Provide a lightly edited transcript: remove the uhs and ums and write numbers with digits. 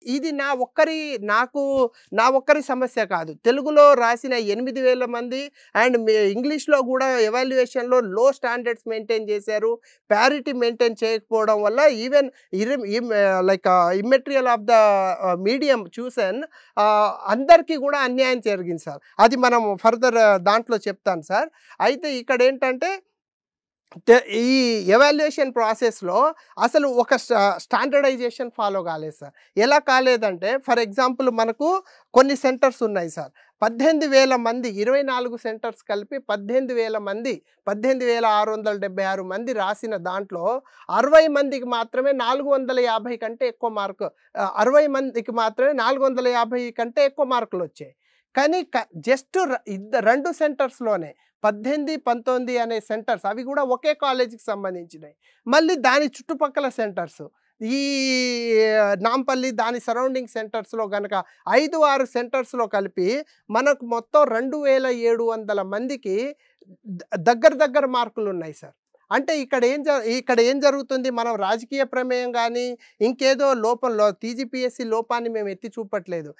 ఇది నాకు నా ఒక్కరి సమస్య కాదు. తెలుగులో రాసిన 8,000 మంది అండ్ ఇంగ్లీష్‌లో గూడా ఎవాల్యుయేషన్‌లో లో స్టాండర్డ్స్ మెయింటైన్ చేశారు. ప్యారిటీ మెయింటైన్ చేయకపోవడం వల్ల even like immaterial of the medium చూసాను. అందరికీ గూడా అన్యాయం జరిగింది సార్. అది మనం ఫర్దర్ దాంట్లో చెప్తాను సార్. అయితే ఇక్కడేంటంటే ఈ ఎవాల్యుయేషన్ ప్రాసెస్‌లో అసలు ఒక స్టాండర్డైజేషన్ ఫాలో కాలేదు సార్. ఎలా కాలేదంటే ఫర్ ఎగ్జాంపుల్ మనకు కొన్ని సెంటర్స్ ఉన్నాయి సార్. 18,000 మంది 24 సెంటర్స్ కలిపి 18,000 మంది 18,676 మంది రాసిన దాంట్లో 60 మందికి మాత్రమే 450 కంటే ఎక్కువ 60 మందికి మాత్రమే 450 కంటే ఎక్కువ మార్కులొచ్చాయి. కానీ జస్ట్ 2 సెంటర్స్‌లోనే 18, 19 అనే సెంటర్స్ అవి కూడా ఒకే కాలేజీకి సంబంధించినయి. మళ్ళీ దాని చుట్టుపక్కల సెంటర్స్ ఈ నాంపల్లి దాని సరౌండింగ్ సెంటర్స్‌లో గనక 5, 6 సెంటర్స్‌లో కలిపి మనకు మొత్తం 2,700 మందికి దగ్గర దగ్గర మార్కులున్నాయి సార్. అంటే ఇక్కడ ఏం జరుగుతుంది, మనం రాజకీయ ప్రమేయం గానీ, ఇంకేదో టీజీపీఎస్సీ లోపాన్ని మేము ఎత్తి చూపట్లేదు.